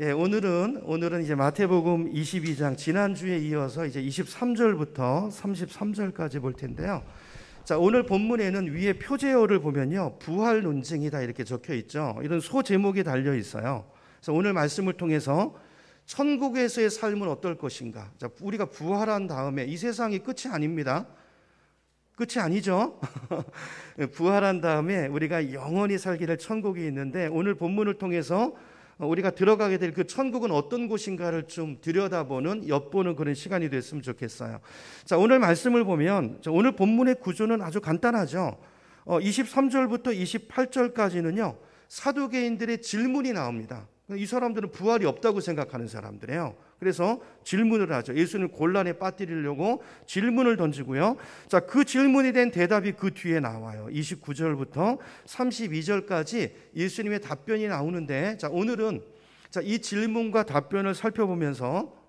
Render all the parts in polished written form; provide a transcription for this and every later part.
예, 오늘은 이제 마태복음 22장 지난주에 이어서 이제 23절부터 33절까지 볼 텐데요. 자, 오늘 본문에는 위에 표제어를 보면요, 부활 논증이다 이렇게 적혀 있죠. 이런 소제목이 달려 있어요. 그래서 오늘 말씀을 통해서 천국에서의 삶은 어떨 것인가? 자, 우리가 부활한 다음에 이 세상이 끝이 아닙니다. 끝이 아니죠. 부활한 다음에 우리가 영원히 살게 될 천국이 있는데, 오늘 본문을 통해서 우리가 들어가게 될 그 천국은 어떤 곳인가를 좀 들여다보는, 엿보는 그런 시간이 됐으면 좋겠어요. 자, 오늘 말씀을 보면 오늘 본문의 구조는 아주 간단하죠. 23절부터 28절까지는요, 사두개인들의 질문이 나옵니다. 이 사람들은 부활이 없다고 생각하는 사람들이에요. 그래서 질문을 하죠. 예수님을 곤란에 빠뜨리려고 질문을 던지고요. 자, 그 질문에 대한 대답이 그 뒤에 나와요. 29절부터 32절까지 예수님의 답변이 나오는데, 자, 오늘은 이 질문과 답변을 살펴보면서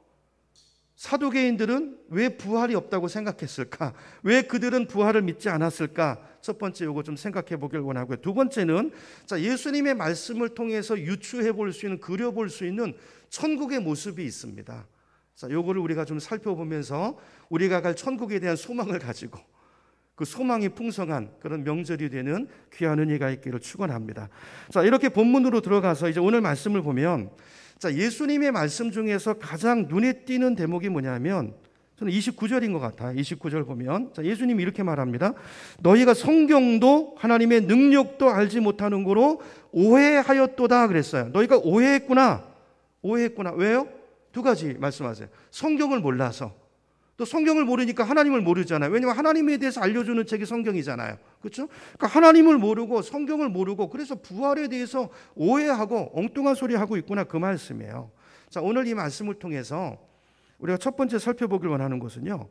사두개인들은 왜 부활이 없다고 생각했을까? 왜 그들은 부활을 믿지 않았을까? 첫 번째 요거 좀 생각해 보길 원하고요. 두 번째는 예수님의 말씀을 통해서 유추해 볼 수 있는, 그려볼 수 있는 천국의 모습이 있습니다. 자, 요거를 우리가 좀 살펴보면서 우리가 갈 천국에 대한 소망을 가지고 그 소망이 풍성한 그런 명절이 되는 귀한 은혜가 있기를 축원합니다. 자, 이렇게 본문으로 들어가서 이제 오늘 말씀을 보면, 자, 예수님의 말씀 중에서 가장 눈에 띄는 대목이 뭐냐면 저는 29절인 것 같아요. 29절 보면, 자, 예수님이 이렇게 말합니다. 너희가 성경도 하나님의 능력도 알지 못하는 거로 오해하였도다 그랬어요. 너희가 오해했구나. 왜요? 두 가지 말씀하세요. 성경을 몰라서. 또 성경을 모르니까 하나님을 모르잖아요. 왜냐하면 하나님에 대해서 알려주는 책이 성경이잖아요. 그렇죠? 그러니까 하나님을 모르고 성경을 모르고, 그래서 부활에 대해서 오해하고 엉뚱한 소리 하고 있구나, 그 말씀이에요. 자, 오늘 이 말씀을 통해서 우리가 첫 번째 살펴보길 원하는 것은요,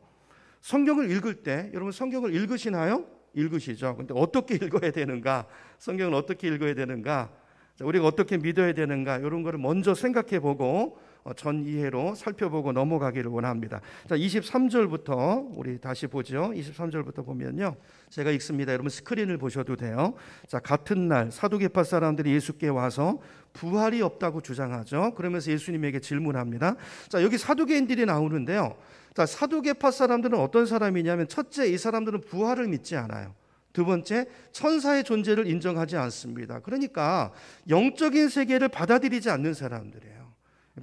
성경을 읽을 때, 여러분 성경을 읽으시나요? 읽으시죠. 근데 어떻게 읽어야 되는가? 성경을 어떻게 읽어야 되는가? 자, 우리가 어떻게 믿어야 되는가? 이런 거를 먼저 생각해 보고 전 이해로 살펴보고 넘어가기를 원합니다. 자, 23절부터 우리 다시 보죠. 23절부터 보면요, 제가 읽습니다. 여러분 스크린을 보셔도 돼요. 자, 같은 날 사두개파 사람들이 예수께 와서 부활이 없다고 주장하죠. 그러면서 예수님에게 질문합니다. 자, 여기 사두개인들이 나오는데요. 자, 사두개파 사람들은 어떤 사람이냐면, 첫째, 이 사람들은 부활을 믿지 않아요. 두 번째, 천사의 존재를 인정하지 않습니다. 그러니까 영적인 세계를 받아들이지 않는 사람들이에요.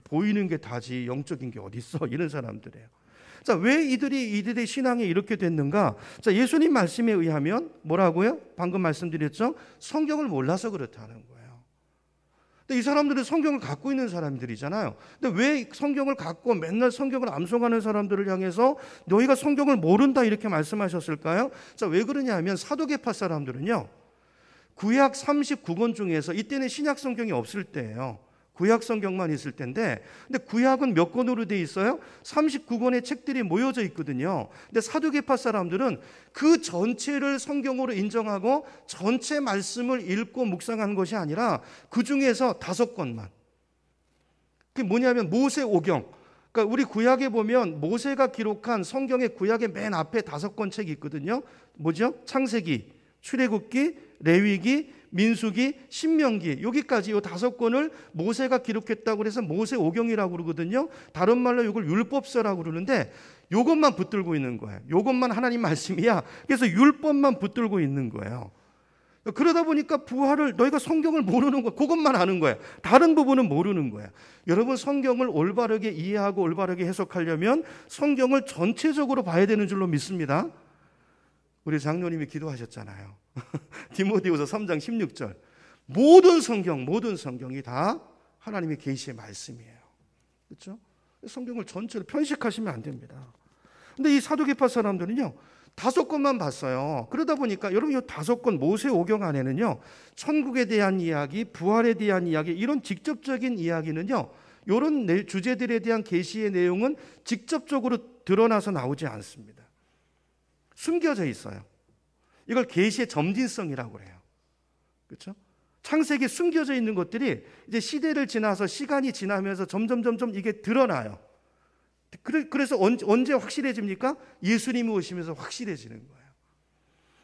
보이는 게 다지 영적인 게 어디 있어, 이런 사람들이에요. 자, 왜 이들의 신앙이 이렇게 됐는가? 자, 예수님 말씀에 의하면 뭐라고요? 방금 말씀드렸죠? 성경을 몰라서 그렇다는 거예요. 근데 이 사람들은 성경을 갖고 있는 사람들이잖아요. 근데 왜 성경을 갖고 맨날 성경을 암송하는 사람들을 향해서 너희가 성경을 모른다 이렇게 말씀하셨을까요? 자, 왜 그러냐면 사두개파 사람들은요, 구약 39권 중에서, 이때는 신약 성경이 없을 때예요. 구약 성경만 있을 텐데, 근데 구약은 몇 권으로 돼 있어요? 39권의 책들이 모여져 있거든요. 근데 사두개파 사람들은 그 전체를 성경으로 인정하고 전체 말씀을 읽고 묵상한 것이 아니라 그 중에서 5권만. 그게 뭐냐면 모세오경. 그러니까 우리 구약에 보면 모세가 기록한 성경의 구약의 맨 앞에 5권 책이 있거든요. 뭐죠? 창세기, 출애굽기, 레위기, 민수기, 신명기, 여기까지 이 5권을 모세가 기록했다고 해서 모세오경이라고 그러거든요. 다른 말로 이걸 율법서라고 그러는데, 이것만 붙들고 있는 거예요. 이것만 하나님 말씀이야. 그래서 율법만 붙들고 있는 거예요. 그러다 보니까 부활을, 너희가 성경을 모르는 거야. 그것만 아는 거예요. 다른 부분은 모르는 거예요. 여러분, 성경을 올바르게 이해하고 올바르게 해석하려면 성경을 전체적으로 봐야 되는 줄로 믿습니다. 우리 장로님이 기도하셨잖아요. 디모데후서 3장 16절. 모든 성경이 다 하나님의 계시의 말씀이에요. 그렇죠? 성경을 전체로 편식하시면 안 됩니다. 근데 이 사두개파 사람들은요, 5권만 봤어요. 그러다 보니까 여러분, 이 5권 모세오경 안에는요, 천국에 대한 이야기, 부활에 대한 이야기, 이런 직접적인 이야기는요, 이런 주제들에 대한 계시의 내용은 직접적으로 드러나서 나오지 않습니다. 숨겨져 있어요. 이걸 계시의 점진성이라고 그래요. 그렇죠? 창세기에 숨겨져 있는 것들이 이제 시대를 지나서, 시간이 지나면서 점점 이게 드러나요. 그래서 언제 확실해집니까? 예수님이 오시면서 확실해지는 거예요.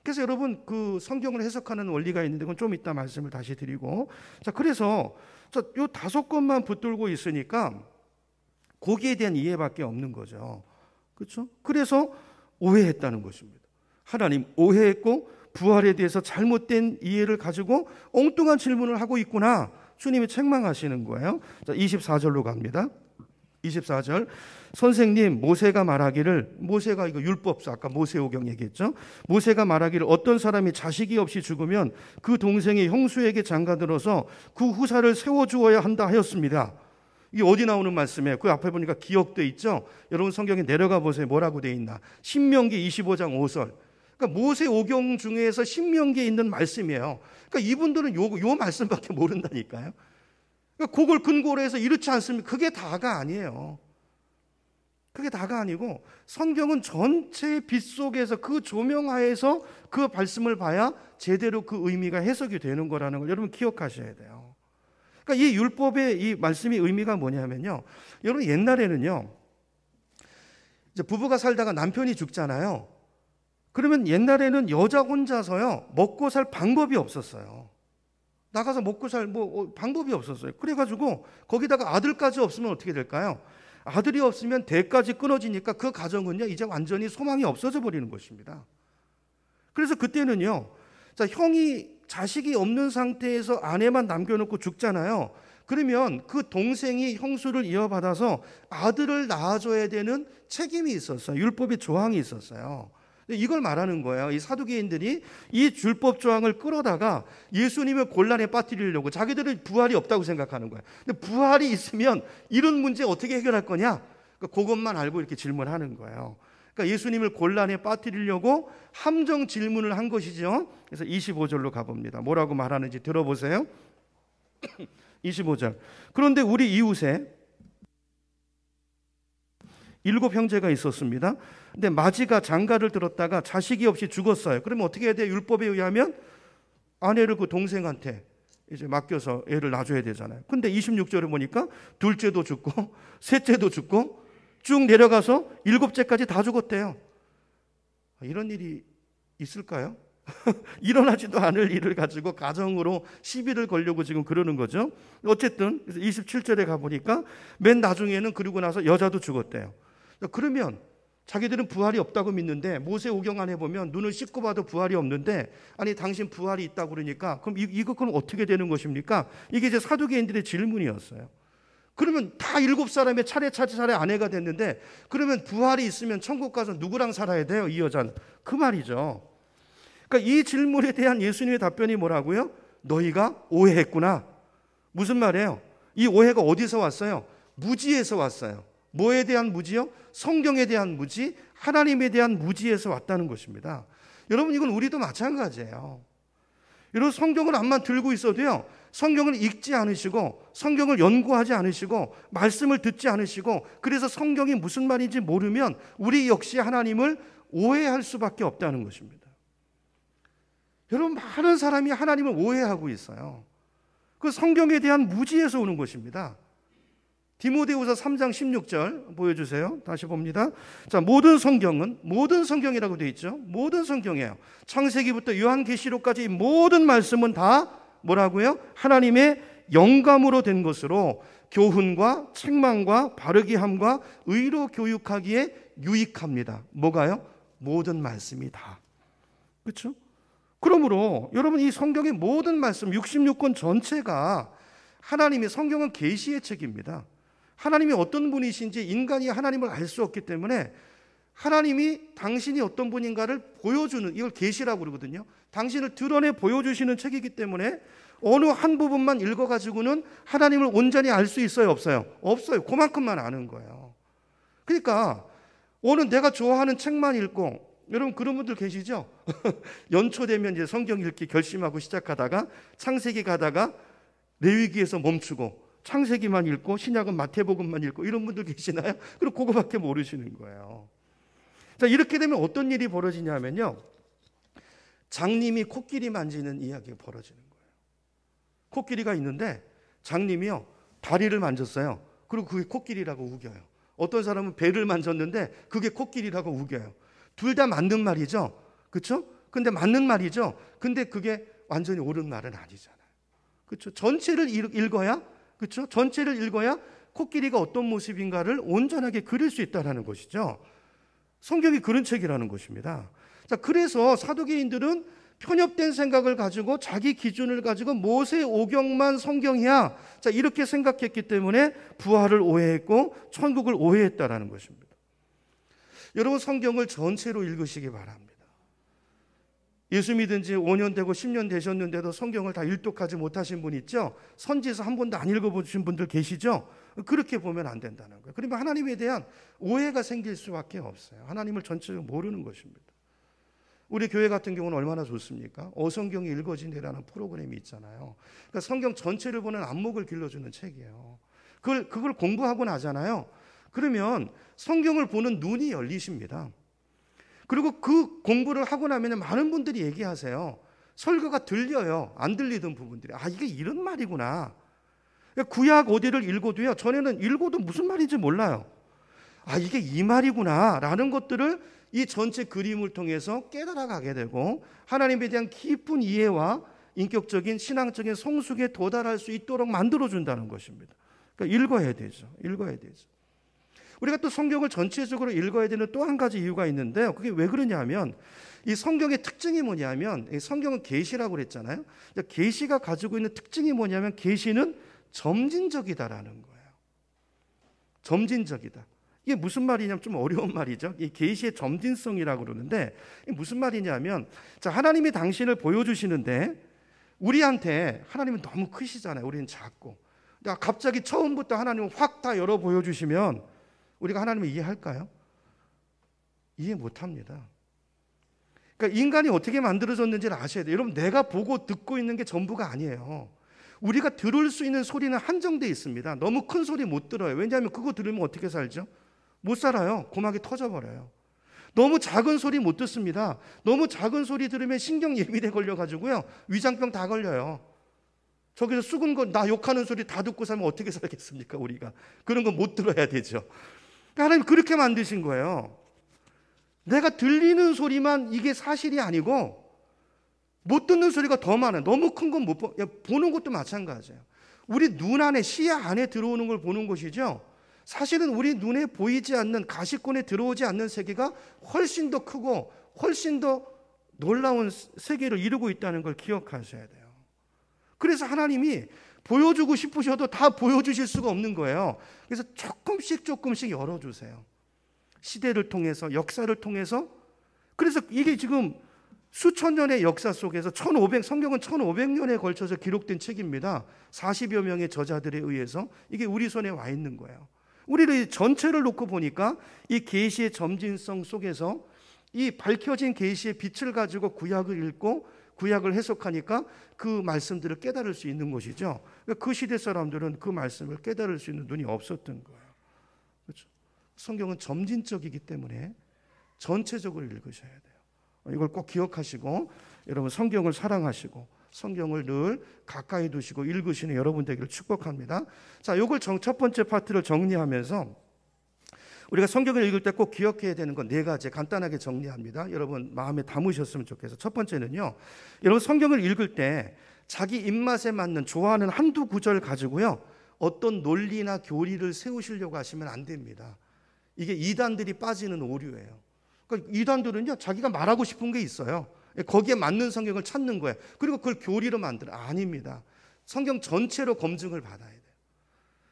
그래서 여러분, 그 성경을 해석하는 원리가 있는데 그건 좀 이따 말씀을 다시 드리고, 자, 그래서 자, 요 5건만 붙들고 있으니까 거기에 대한 이해밖에 없는 거죠. 그렇죠? 그래서 오해했다는 것입니다. 하나님 오해했고 부활에 대해서 잘못된 이해를 가지고 엉뚱한 질문을 하고 있구나. 주님이 책망하시는 거예요. 자, 24절로 갑니다. 24절. 선생님, 모세가 말하기를, 모세가 이거 율법서, 아까 모세오경 얘기했죠. 모세가 말하기를 어떤 사람이 자식이 없이 죽으면 그 동생이 형수에게 장가들어서 그 후사를 세워주어야 한다 하였습니다. 이게 어디 나오는 말씀이에요? 그 앞에 보니까 기억돼 있죠. 여러분 성경에 내려가 보세요. 뭐라고 돼 있나? 신명기 25장 5절. 그러니까 모세오경 중에서 신명기에 있는 말씀이에요. 그러니까 이분들은 요 말씀밖에 모른다니까요. 그러니까 그걸 근거로 해서 이렇지 않습니까? 그게 다가 아니에요. 그게 다가 아니고 성경은 전체의 빛 속에서 그 조명하에서 그 말씀을 봐야 제대로 그 의미가 해석이 되는 거라는 걸 여러분 기억하셔야 돼요. 그러니까 이 율법의 이 말씀의 의미가 뭐냐면요. 여러분 옛날에는요. 이제 부부가 살다가 남편이 죽잖아요. 그러면 옛날에는 여자 혼자서요. 먹고 살 방법이 없었어요. 나가서 먹고 살 방법이 없었어요. 그래가지고 거기다가 아들까지 없으면 어떻게 될까요? 아들이 없으면 대까지 끊어지니까 그 가정은요 이제 완전히 소망이 없어져 버리는 것입니다. 그래서 그때는요, 자 형이 자식이 없는 상태에서 아내만 남겨놓고 죽잖아요. 그러면 그 동생이 형수를 이어받아서 아들을 낳아줘야 되는 책임이 있었어요. 율법의 조항이 있었어요. 이걸 말하는 거예요. 이 사두개인들이 이 율법 조항을 끌어다가 예수님을 곤란에 빠뜨리려고 자기들은 부활이 없다고 생각하는 거예요. 근데 부활이 있으면 이런 문제 어떻게 해결할 거냐? 그러니까 그것만 알고 이렇게 질문하는 거예요. 그러니까 예수님을 곤란에 빠뜨리려고 함정 질문을 한 것이죠. 그래서 25절로 가봅니다. 뭐라고 말하는지 들어보세요. 25절. 그런데 우리 이웃에 7 형제가 있었습니다. 근데 마지가 장가를 들었다가 자식이 없이 죽었어요. 그러면 어떻게 해야 돼요? 율법에 의하면 아내를 그 동생한테 이제 맡겨서 애를 낳아줘야 되잖아요. 근데 26절에 보니까 둘째도 죽고 셋째도 죽고 쭉 내려가서 7째까지 다 죽었대요. 이런 일이 있을까요? 일어나지도 않을 일을 가지고 가정으로 시비를 걸려고 지금 그러는 거죠. 어쨌든 27절에 가보니까 맨 나중에는 그러고 나서 여자도 죽었대요. 그러면 자기들은 부활이 없다고 믿는데 모세오경 안에 보면 눈을 씻고 봐도 부활이 없는데 아니 당신 부활이 있다고 그러니까 그럼 이거 그럼 어떻게 되는 것입니까? 이게 이제 사두개인들의 질문이었어요. 그러면 다 7사람의 차례 아내가 됐는데 그러면 부활이 있으면 천국 가서 누구랑 살아야 돼요? 이 여자는. 그 말이죠. 그러니까 이 질문에 대한 예수님의 답변이 뭐라고요? 너희가 오해했구나. 무슨 말이에요? 이 오해가 어디서 왔어요? 무지에서 왔어요. 뭐에 대한 무지요? 성경에 대한 무지, 하나님에 대한 무지에서 왔다는 것입니다. 여러분 이건 우리도 마찬가지예요. 여러분 성경을 앞만 들고 있어도요. 성경을 읽지 않으시고 성경을 연구하지 않으시고 말씀을 듣지 않으시고 그래서 성경이 무슨 말인지 모르면 우리 역시 하나님을 오해할 수밖에 없다는 것입니다. 여러분 많은 사람이 하나님을 오해하고 있어요. 그 성경에 대한 무지에서 오는 것입니다. 디모데후서 3장 16절 보여주세요. 다시 봅니다. 자, 모든 성경이라고 되어 있죠. 모든 성경이에요. 창세기부터 요한계시록까지 모든 말씀은 다 뭐라고요? 하나님의 영감으로 된 것으로 교훈과 책망과 바르게 함과 의로 교육하기에 유익합니다. 뭐가요? 모든 말씀이 다. 그렇죠? 그러므로 여러분 이 성경의 모든 말씀 66권 전체가 하나님의 성경은 계시의 책입니다. 하나님이 어떤 분이신지 인간이 하나님을 알 수 없기 때문에 하나님이 당신이 어떤 분인가를 보여주는 이걸 계시라고 그러거든요. 당신을 드러내 보여주시는 책이기 때문에 어느 한 부분만 읽어가지고는 하나님을 온전히 알 수 있어요? 없어요? 없어요. 그만큼만 아는 거예요. 그러니까 오늘 내가 좋아하는 책만 읽고 여러분 그런 분들 계시죠? 연초되면 이제 성경 읽기 결심하고 시작하다가 창세기 가다가 레위기에서 멈추고 창세기만 읽고 신약은 마태복음만 읽고 이런 분들 계시나요? 그럼 그거밖에 모르시는 거예요. 자, 이렇게 되면 어떤 일이 벌어지냐면요. 장님이 코끼리 만지는 이야기가 벌어지는 거예요. 코끼리가 있는데 장님이요. 다리를 만졌어요. 그리고 그게 코끼리라고 우겨요. 어떤 사람은 배를 만졌는데 그게 코끼리라고 우겨요. 둘 다 맞는 말이죠. 그렇죠? 근데 맞는 말이죠. 근데 그게 완전히 옳은 말은 아니잖아요. 그렇죠? 전체를 읽어야 그렇죠? 전체를 읽어야 코끼리가 어떤 모습인가를 온전하게 그릴 수 있다는 것이죠. 성경이 그런 책이라는 것입니다. 자, 그래서 사두개인들은 편협된 생각을 가지고 자기 기준을 가지고 모세 오경만 성경이야. 자, 이렇게 생각했기 때문에 부활을 오해했고 천국을 오해했다라는 것입니다. 여러분, 성경을 전체로 읽으시기 바랍니다. 예수 믿은 지 5년 되고 10년 되셨는데도 성경을 다 일독하지 못하신 분 있죠? 선지서 한 번도 안 읽어보신 분들 계시죠? 그렇게 보면 안 된다는 거예요. 그러면 하나님에 대한 오해가 생길 수밖에 없어요. 하나님을 전체적으로 모르는 것입니다. 우리 교회 같은 경우는 얼마나 좋습니까? 어성경이 읽어진대라는 프로그램이 있잖아요. 그러니까 성경 전체를 보는 안목을 길러주는 책이에요. 그걸 공부하고 나잖아요. 그러면 성경을 보는 눈이 열리십니다. 그리고 그 공부를 하고 나면 많은 분들이 얘기하세요. 설교가 들려요. 안 들리던 부분들이. 아, 이게 이런 말이구나. 구약 어디를 읽어도요, 전에는 읽어도 무슨 말인지 몰라요. 아, 이게 이 말이구나 라는 것들을 이 전체 그림을 통해서 깨달아가게 되고 하나님에 대한 깊은 이해와 인격적인 신앙적인 성숙에 도달할 수 있도록 만들어준다는 것입니다. 그러니까 읽어야 되죠. 우리가 또 성경을 전체적으로 읽어야 되는 또 한 가지 이유가 있는데요. 그게 왜 그러냐면 이 성경의 특징이 뭐냐면, 이 성경은 계시라고 그랬잖아요. 계시가 가지고 있는 특징이 뭐냐면 계시는 점진적이다라는 거예요. 점진적이다. 이게 무슨 말이냐면 좀 어려운 말이죠. 이 계시의 점진성이라고 그러는데 이게 무슨 말이냐면, 자, 하나님이 당신을 보여주시는데 우리한테 하나님은 너무 크시잖아요. 우리는 작고. 그러니까 갑자기 처음부터 하나님은 확 다 열어 보여주시면 우리가 하나님을 이해할까요? 이해 못합니다. 그러니까 인간이 어떻게 만들어졌는지를 아셔야 돼요. 여러분, 내가 보고 듣고 있는 게 전부가 아니에요. 우리가 들을 수 있는 소리는 한정되어 있습니다. 너무 큰 소리 못 들어요. 왜냐하면 그거 들으면 어떻게 살죠? 못 살아요. 고막이 터져버려요. 너무 작은 소리 못 듣습니다. 너무 작은 소리 들으면 신경 예민해 걸려가지고요, 위장병 다 걸려요. 저기서 쑥은 거 나 욕하는 소리 다 듣고 살면 어떻게 살겠습니까? 우리가 그런 거 못 들어야 되죠. 하나님 그렇게 만드신 거예요. 내가 들리는 소리만 이게 사실이 아니고 못 듣는 소리가 더 많아요. 너무 큰 건 못 보는 것도 마찬가지예요. 우리 눈 안에, 시야 안에 들어오는 걸 보는 것이죠. 사실은 우리 눈에 보이지 않는, 가시권에 들어오지 않는 세계가 훨씬 더 크고 훨씬 더 놀라운 세계를 이루고 있다는 걸 기억하셔야 돼요. 그래서 하나님이 보여주고 싶으셔도 다 보여주실 수가 없는 거예요. 그래서 조금씩 열어주세요. 시대를 통해서, 역사를 통해서. 그래서 이게 지금 수천 년의 역사 속에서 성경은 1500년에 걸쳐서 기록된 책입니다. 40여 명의 저자들에 의해서 이게 우리 손에 와 있는 거예요. 우리를 전체를 놓고 보니까 이 계시의 점진성 속에서 이 밝혀진 계시의 빛을 가지고 구약을 읽고 구약을 해석하니까 그 말씀들을 깨달을 수 있는 것이죠. 그 시대 사람들은 그 말씀을 깨달을 수 있는 눈이 없었던 거예요. 그렇죠? 성경은 점진적이기 때문에 전체적으로 읽으셔야 돼요. 이걸 꼭 기억하시고 여러분 성경을 사랑하시고 성경을 늘 가까이 두시고 읽으시는 여러분 되기를 축복합니다. 자, 이걸 첫 번째 파트를 정리하면서 우리가 성경을 읽을 때 꼭 기억해야 되는 건 네 가지 간단하게 정리합니다. 여러분 마음에 담으셨으면 좋겠어요. 첫 번째는요, 여러분 성경을 읽을 때 자기 입맛에 맞는 좋아하는 한두 구절 가지고요 어떤 논리나 교리를 세우시려고 하시면 안 됩니다. 이게 이단들이 빠지는 오류예요. 그러니까 이단들은요 자기가 말하고 싶은 게 있어요. 거기에 맞는 성경을 찾는 거예요. 그리고 그걸 교리로 만들어. 아닙니다. 성경 전체로 검증을 받아야 돼요.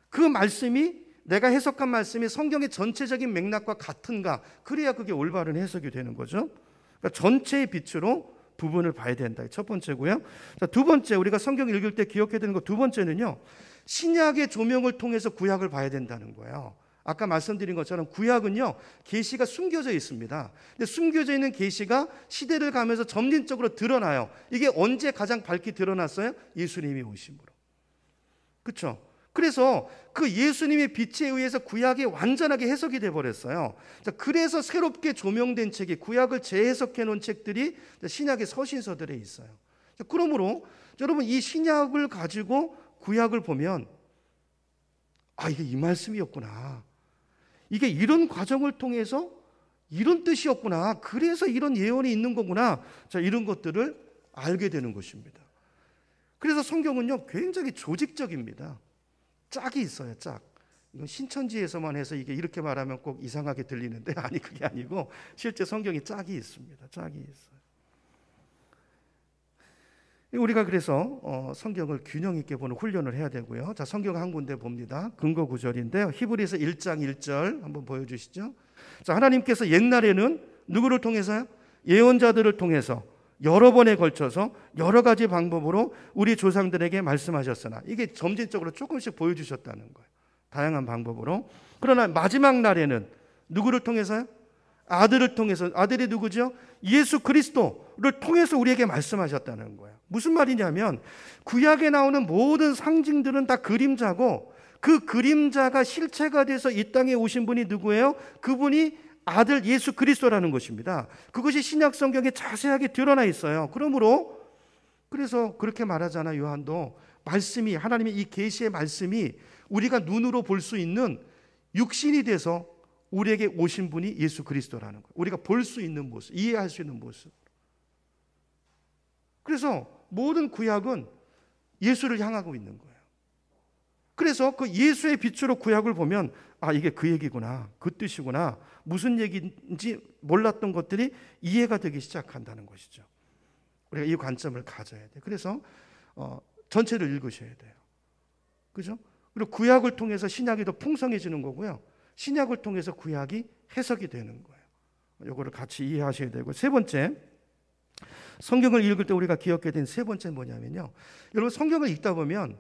그 말씀이, 내가 해석한 말씀이 성경의 전체적인 맥락과 같은가, 그래야 그게 올바른 해석이 되는 거죠. 그러니까 전체의 빛으로 부분을 봐야 된다. 첫 번째고요. 자, 두 번째, 우리가 성경을 읽을 때 기억해야 되는 거 두 번째는요, 신약의 조명을 통해서 구약을 봐야 된다는 거예요. 아까 말씀드린 것처럼 구약은요 계시가 숨겨져 있습니다. 근데 숨겨져 있는 계시가 시대를 가면서 점진적으로 드러나요. 이게 언제 가장 밝게 드러났어요? 예수님이 오심으로. 그렇죠? 그래서 그 예수님의 빛에 의해서 구약이 완전하게 해석이 돼버렸어요. 그래서 새롭게 조명된 책이, 구약을 재해석해 놓은 책들이 신약의 서신서들에 있어요. 그러므로 여러분 이 신약을 가지고 구약을 보면 아, 이게 이 말씀이었구나. 이게 이런 과정을 통해서 이런 뜻이었구나. 그래서 이런 예언이 있는 거구나. 자, 이런 것들을 알게 되는 것입니다. 그래서 성경은요 굉장히 조직적입니다. 짝이 있어요. 짝. 이건 신천지에서만 해서 이게 이렇게 말하면 꼭 이상하게 들리는데 아니 그게 아니고 실제 성경에 짝이 있습니다. 짝이 있어요. 우리가 그래서 성경을 균형 있게 보는 훈련을 해야 되고요. 자, 성경 한 군데 봅니다. 근거 구절인데요. 히브리서 1장 1절 한번 보여주시죠. 자, 하나님께서 옛날에는 누구를 통해서요? 예언자들을 통해서 여러 번에 걸쳐서 여러 가지 방법으로 우리 조상들에게 말씀하셨으나 이게 점진적으로 조금씩 보여주셨다는 거예요. 다양한 방법으로. 그러나 마지막 날에는 누구를 통해서요? 아들을 통해서. 아들이 누구죠? 예수 그리스도를 통해서 우리에게 말씀하셨다는 거예요. 무슨 말이냐면 구약에 나오는 모든 상징들은 다 그림자고 그 그림자가 실체가 돼서 이 땅에 오신 분이 누구예요? 그분이 아들 예수 그리스도라는 것입니다. 그것이 신약 성경에 자세하게 드러나 있어요. 그러므로 그래서 그렇게 말하잖아요. 요한도 말씀이 하나님의 이 계시의 말씀이 우리가 눈으로 볼 수 있는 육신이 돼서 우리에게 오신 분이 예수 그리스도라는 거예요. 우리가 볼 수 있는 모습, 이해할 수 있는 모습. 그래서 모든 구약은 예수를 향하고 있는 거예요. 그래서 그 예수의 빛으로 구약을 보면 아, 이게 그 얘기구나, 그 뜻이구나, 무슨 얘기인지 몰랐던 것들이 이해가 되기 시작한다는 것이죠. 우리가 이 관점을 가져야 돼요. 그래서 전체를 읽으셔야 돼요. 그죠? 그리고 구약을 통해서 신약이 더 풍성해지는 거고요. 신약을 통해서 구약이 해석이 되는 거예요. 이거를 같이 이해하셔야 되고, 세 번째, 성경을 읽을 때 우리가 기억해야 되는 세 번째는 뭐냐면요. 여러분 성경을 읽다 보면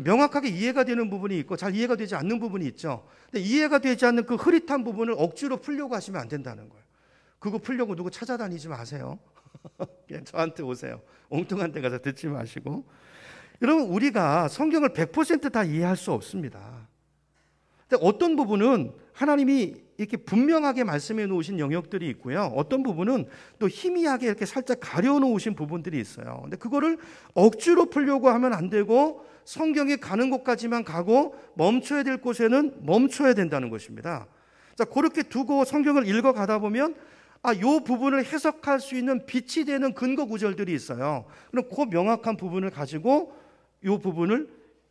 명확하게 이해가 되는 부분이 있고 잘 이해가 되지 않는 부분이 있죠. 근데 이해가 되지 않는 그 흐릿한 부분을 억지로 풀려고 하시면 안 된다는 거예요. 그거 풀려고 누구 찾아다니지 마세요. 그냥 저한테 오세요. 엉뚱한 데 가서 듣지 마시고. 여러분 우리가 성경을 100% 다 이해할 수 없습니다. 근데 어떤 부분은 하나님이 이렇게 분명하게 말씀해 놓으신 영역들이 있고요. 어떤 부분은 또 희미하게 이렇게 살짝 가려 놓으신 부분들이 있어요. 근데 그거를 억지로 풀려고 하면 안 되고 성경에 가는 곳까지만 가고 멈춰야 될 곳에는 멈춰야 된다는 것입니다. 자, 그렇게 두고 성경을 읽어 가다 보면 요 부분을 해석할 수 있는 빛이 되는 근거 구절들이 있어요. 그럼 그 명확한 부분을 가지고 요 부분을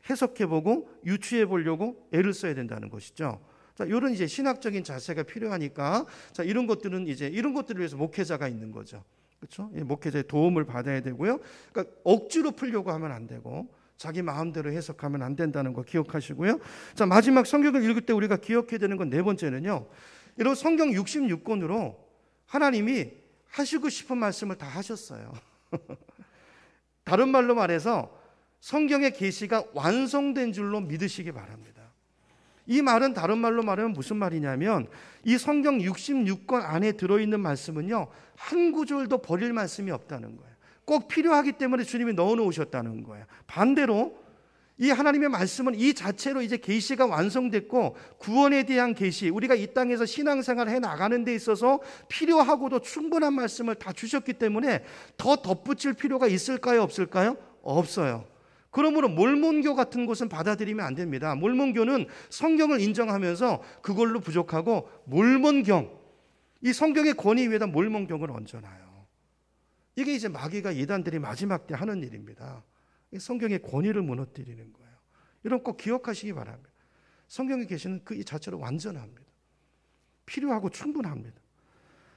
해석해보고 유추해 보려고 애를 써야 된다는 것이죠. 자, 이런 이제 신학적인 자세가 필요하니까, 자, 이런 것들은 이제 이런 것들을 위해서 목회자가 있는 거죠. 그렇죠? 목회자의 도움을 받아야 되고요. 그러니까 억지로 풀려고 하면 안 되고, 자기 마음대로 해석하면 안 된다는 거 기억하시고요. 자, 마지막 성경을 읽을 때 우리가 기억해야 되는 건 네 번째는요. 이런 성경 66권으로 하나님이 하시고 싶은 말씀을 다 하셨어요. 다른 말로 말해서 성경의 계시가 완성된 줄로 믿으시기 바랍니다. 이 말은 다른 말로 말하면 무슨 말이냐면 이 성경 66권 안에 들어있는 말씀은요, 한 구절도 버릴 말씀이 없다는 거예요. 꼭 필요하기 때문에 주님이 넣어놓으셨다는 거예요. 반대로 이 하나님의 말씀은 이 자체로 이제 계시가 완성됐고 구원에 대한 계시, 우리가 이 땅에서 신앙생활을 해나가는 데 있어서 필요하고도 충분한 말씀을 다 주셨기 때문에 더 덧붙일 필요가 있을까요? 없을까요? 없어요. 그러므로 몰몬교 같은 것은 받아들이면 안 됩니다. 몰몬교는 성경을 인정하면서 그걸로 부족하고 몰몬경, 이 성경의 권위 위에다 몰몬경을 얹어놔요. 이게 이제 마귀가 예단들이 마지막 때 하는 일입니다. 성경의 권위를 무너뜨리는 거예요. 이런 꼭 기억하시기 바랍니다. 성경에 계시는 그 이 자체로 완전합니다. 필요하고 충분합니다.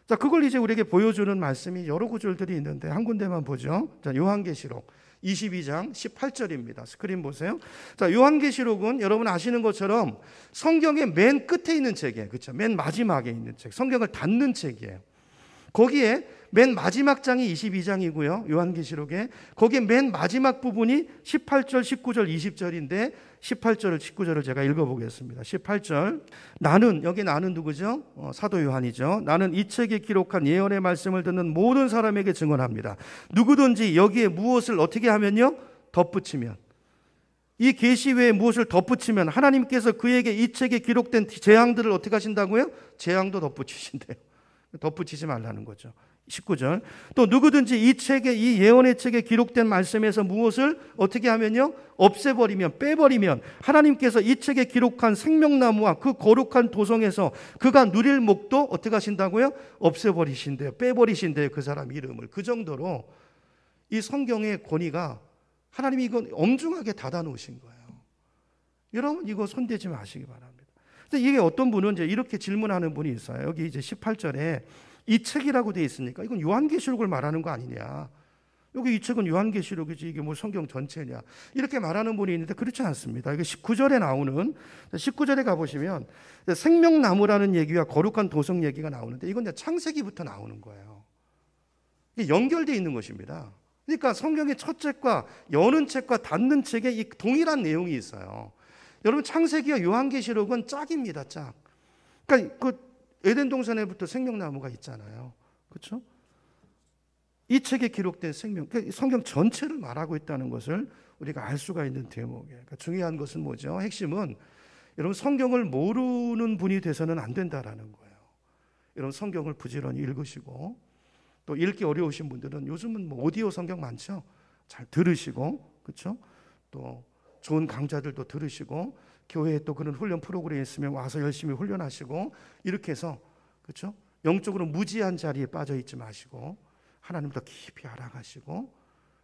자, 그걸 이제 우리에게 보여주는 말씀이 여러 구절들이 있는데 한 군데만 보죠. 자, 요한계시록 22장 18절입니다. 스크린 보세요. 자, 요한계시록은 여러분 아시는 것처럼 성경의 맨 끝에 있는 책이에요. 그렇죠? 맨 마지막에 있는 책. 성경을 닫는 책이에요. 거기에 맨 마지막 장이 22장이고요. 요한계시록에 거기에 맨 마지막 부분이 18절, 19절, 20절인데 18절을 19절을 제가 읽어보겠습니다. 18절, 나는, 여기 나는 누구죠? 사도 요한이죠. 나는 이 책에 기록한 예언의 말씀을 듣는 모든 사람에게 증언합니다. 누구든지 여기에 무엇을 어떻게 하면요? 덧붙이면, 이 계시 외에 무엇을 덧붙이면 하나님께서 그에게 이 책에 기록된 재앙들을 어떻게 하신다고요? 재앙도 덧붙이신대요. 덧붙이지 말라는 거죠. 19절, 또 누구든지 이 책에, 이 예언의 책에 기록된 말씀에서 무엇을 어떻게 하면요? 없애버리면, 빼버리면 하나님께서 이 책에 기록한 생명나무와 그 거룩한 도성에서 그가 누릴 목도 어떻게 하신다고요? 없애버리신대요. 빼버리신대요. 그 사람 이름을. 그 정도로 이 성경의 권위가 하나님이 이건 엄중하게 닫아놓으신 거예요. 여러분 이거 손대지 마시기 바랍니다. 근데 이게 어떤 분은 이제 이렇게 질문하는 분이 있어요. 여기 이제 18절에 이 책이라고 되어 있으니까 이건 요한계시록을 말하는 거 아니냐? 여기 이 책은 요한계시록이지 이게 뭐 성경 전체냐? 이렇게 말하는 분이 있는데 그렇지 않습니다. 이게 19절에 나오는 19절에 가보시면 생명나무라는 얘기와 거룩한 도성 얘기가 나오는데 이건 이제 창세기부터 나오는 거예요. 이게 연결되어 있는 것입니다. 그러니까 성경의 첫 책과 여는 책과 닫는 책에 이 동일한 내용이 있어요. 여러분 창세기와 요한계시록은 짝입니다. 짝. 그러니까 그 에덴 동산에부터 생명나무가 있잖아요. 그렇죠? 이 책에 기록된 생명, 그러니까 성경 전체를 말하고 있다는 것을 우리가 알 수가 있는 대목이에요. 그러니까 중요한 것은 뭐죠? 핵심은 여러분 성경을 모르는 분이 돼서는 안 된다라는 거예요. 여러분 성경을 부지런히 읽으시고 또 읽기 어려우신 분들은 요즘은 뭐 오디오 성경 많죠? 잘 들으시고 그렇죠? 또 좋은 강좌들도 들으시고 교회에 또 그런 훈련 프로그램이 있으면 와서 열심히 훈련하시고 이렇게 해서 그렇죠? 영적으로 무지한 자리에 빠져 있지 마시고 하나님 더 깊이 알아가시고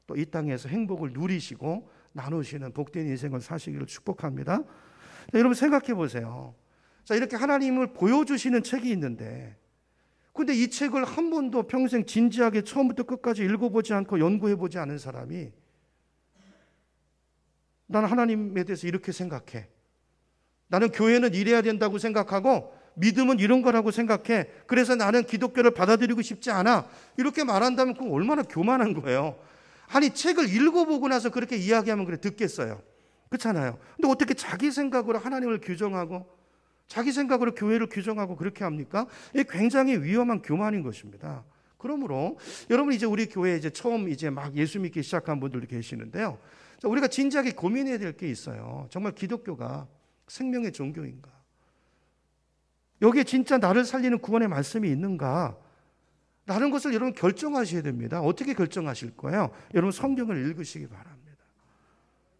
또 이 땅에서 행복을 누리시고 나누시는 복된 인생을 사시기를 축복합니다. 자, 여러분 생각해 보세요. 자, 이렇게 하나님을 보여주시는 책이 있는데 근데 이 책을 한 번도 평생 진지하게 처음부터 끝까지 읽어보지 않고 연구해보지 않은 사람이 나는 하나님에 대해서 이렇게 생각해. 나는 교회는 이래야 된다고 생각하고 믿음은 이런 거라고 생각해. 그래서 나는 기독교를 받아들이고 싶지 않아. 이렇게 말한다면 그건 얼마나 교만한 거예요. 아니 책을 읽어보고 나서 그렇게 이야기하면 그래 듣겠어요. 그렇잖아요. 근데 어떻게 자기 생각으로 하나님을 규정하고 자기 생각으로 교회를 규정하고 그렇게 합니까? 이게 굉장히 위험한 교만인 것입니다. 그러므로 여러분 이제 우리 교회에 이제 처음 이제 막 예수 믿기 시작한 분들도 계시는데요. 우리가 진지하게 고민해야 될 게 있어요. 정말 기독교가 생명의 종교인가? 여기에 진짜 나를 살리는 구원의 말씀이 있는가? 라는 것을 여러분 결정하셔야 됩니다. 어떻게 결정하실 거예요? 여러분 성경을 읽으시기 바랍니다.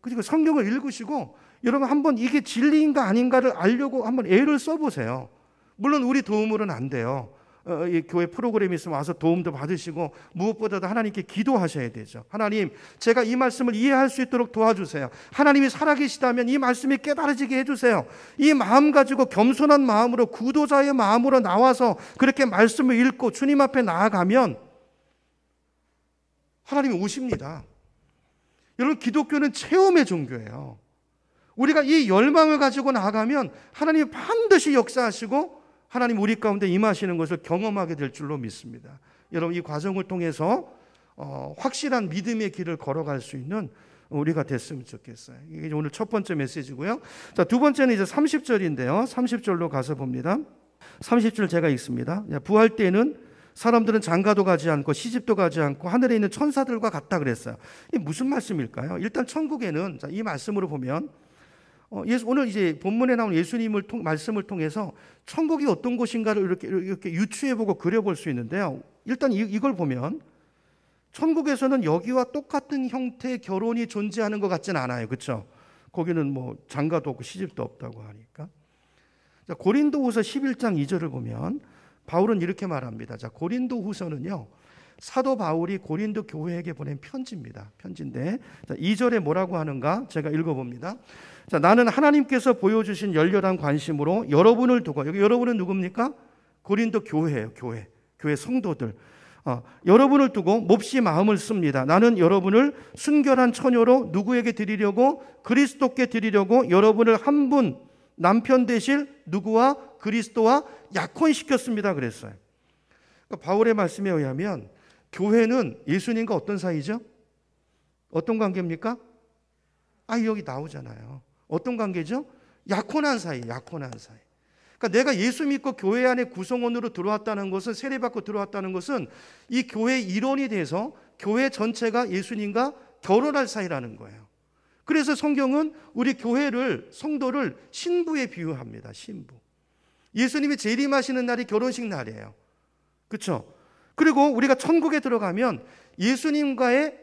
그리고 성경을 읽으시고 여러분 한번 이게 진리인가 아닌가를 알려고 한번 애를 써보세요. 물론 우리 도움으로는 안 돼요. 이 교회 프로그램이 있으면 와서 도움도 받으시고 무엇보다도 하나님께 기도하셔야 되죠. 하나님, 제가 이 말씀을 이해할 수 있도록 도와주세요. 하나님이 살아계시다면 이 말씀이 깨달아지게 해주세요. 이 마음 가지고 겸손한 마음으로 구도자의 마음으로 나와서 그렇게 말씀을 읽고 주님 앞에 나아가면 하나님이 오십니다. 여러분 기독교는 체험의 종교예요. 우리가 이 열망을 가지고 나아가면 하나님이 반드시 역사하시고 하나님 우리 가운데 임하시는 것을 경험하게 될 줄로 믿습니다. 여러분 이 과정을 통해서 확실한 믿음의 길을 걸어갈 수 있는 우리가 됐으면 좋겠어요. 이게 오늘 첫 번째 메시지고요. 자, 두 번째는 이제 30절인데요. 30절로 가서 봅니다. 30절 제가 읽습니다. 부활 때는 사람들은 장가도 가지 않고 시집도 가지 않고 하늘에 있는 천사들과 같다 그랬어요. 이게 무슨 말씀일까요? 일단 천국에는 이 말씀으로 보면 오늘 이제 본문에 나온 예수님을 말씀을 통해서 천국이 어떤 곳인가를 이렇게 유추해보고 그려볼 수 있는데요. 일단 이걸 보면 천국에서는 여기와 똑같은 형태의 결혼이 존재하는 것 같지는 않아요. 그렇죠? 거기는 뭐 장가도 없고 시집도 없다고 하니까. 자, 고린도후서 11장 2절을 보면 바울은 이렇게 말합니다. 자, 고린도후서는요. 사도 바울이 고린도 교회에게 보낸 편지입니다. 편지인데 자, 2절에 뭐라고 하는가 제가 읽어봅니다. 자, 나는 하나님께서 보여주신 열렬한 관심으로 여러분을 두고, 여기 여러분은 누굽니까? 고린도 교회예요. 교회 성도들. 여러분을 두고 몹시 마음을 씁니다. 나는 여러분을 순결한 처녀로 누구에게 드리려고? 그리스도께 드리려고 여러분을 한 분 남편 되실 누구와? 그리스도와 약혼시켰습니다 그랬어요. 그러니까 바울의 말씀에 의하면 교회는 예수님과 어떤 사이죠? 어떤 관계입니까? 여기 나오잖아요. 어떤 관계죠? 약혼한 사이. 그러니까 내가 예수 믿고 교회 안에 구성원으로 들어왔다는 것은, 세례받고 들어왔다는 것은 이 교회의 일원이 돼서 교회 전체가 예수님과 결혼할 사이라는 거예요. 그래서 성경은 우리 교회를, 성도를 신부에 비유합니다. 신부. 예수님이 재림하시는 날이 결혼식 날이에요. 그렇죠? 그리고 우리가 천국에 들어가면 예수님과의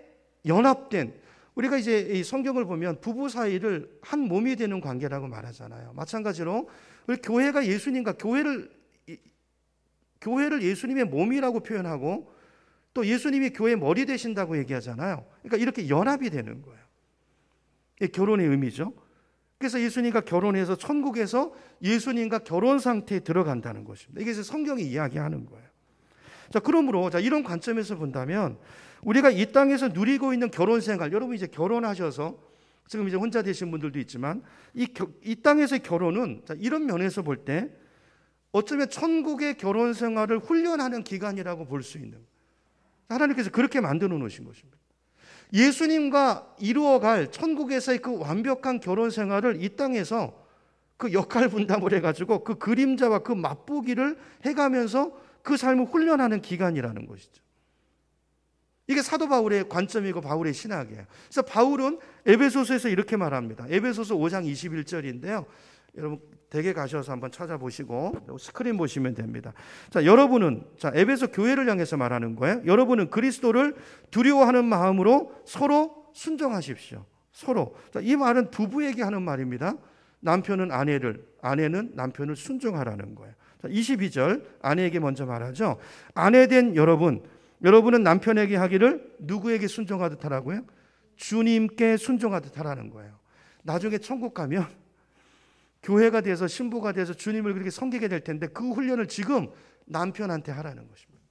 연합된, 우리가 이제 이 성경을 보면 부부 사이를 한 몸이 되는 관계라고 말하잖아요. 마찬가지로 우리 교회가 예수님과 교회를 예수님의 몸이라고 표현하고 또 예수님이 교회의 머리 되신다고 얘기하잖아요. 그러니까 이렇게 연합이 되는 거예요. 이게 결혼의 의미죠. 그래서 예수님과 결혼해서 천국에서 예수님과 결혼 상태에 들어간다는 것입니다. 이게 성경이 이야기하는 거예요. 자, 그러므로 이런 관점에서 본다면 우리가 이 땅에서 누리고 있는 결혼 생활, 여러분 이제 결혼하셔서 지금 이제 혼자 되신 분들도 있지만 이 땅에서의 결혼은 이런 면에서 볼 때 어쩌면 천국의 결혼 생활을 훈련하는 기간이라고 볼 수 있는, 하나님께서 그렇게 만들어 놓으신 것입니다. 예수님과 이루어갈 천국에서의 그 완벽한 결혼 생활을 이 땅에서 그 역할 분담을 해가지고 그 그림자와 그 맛보기를 해가면서 그 삶을 훈련하는 기간이라는 것이죠. 이게 사도 바울의 관점이고 바울의 신학이에요. 그래서 바울은 에베소서에서 이렇게 말합니다. 에베소서 5장 21절인데요. 여러분 댁에 가셔서 한번 찾아보시고 스크린 보시면 됩니다. 자, 여러분은 에베소 교회를 향해서 말하는 거예요. 여러분은 그리스도를 두려워하는 마음으로 서로 순종하십시오. 서로. 자, 이 말은 부부에게 하는 말입니다. 남편은 아내를, 아내는 남편을 순종하라는 거예요. 자, 22절 아내에게 먼저 말하죠. 아내된 여러분은 남편에게 하기를 누구에게 순종하듯 하라고요? 주님께 순종하듯 하라는 거예요. 나중에 천국 가면 교회가 돼서 신부가 돼서 주님을 그렇게 섬기게 될 텐데 그 훈련을 지금 남편한테 하라는 것입니다.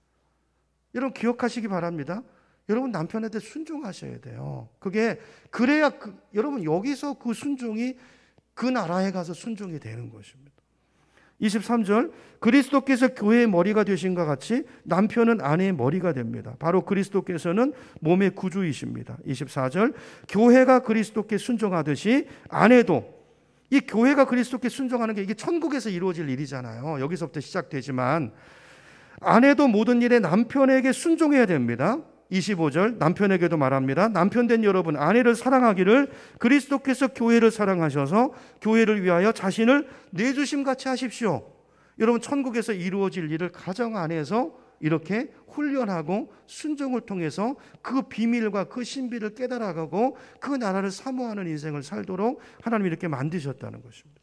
여러분 기억하시기 바랍니다. 여러분 남편한테 순종하셔야 돼요. 그래야 여러분 여기서 그 순종이 그 나라에 가서 순종이 되는 것입니다. 23절 그리스도께서 교회의 머리가 되신 것 같이 남편은 아내의 머리가 됩니다. 바로 그리스도께서는 몸의 구주이십니다. 24절 교회가 그리스도께 순종하듯이 아내도, 이 교회가 그리스도께 순종하는 게 이게 천국에서 이루어질 일이잖아요. 여기서부터 시작되지만 아내도 모든 일에 남편에게 순종해야 됩니다. 25절 남편에게도 말합니다. 남편된 여러분 아내를 사랑하기를 그리스도께서 교회를 사랑하셔서 교회를 위하여 자신을 내주심 같이 하십시오. 여러분 천국에서 이루어질 일을 가정 안에서 이렇게 훈련하고 순종을 통해서 그 비밀과 그 신비를 깨달아가고 그 나라를 사모하는 인생을 살도록 하나님이 이렇게 만드셨다는 것입니다.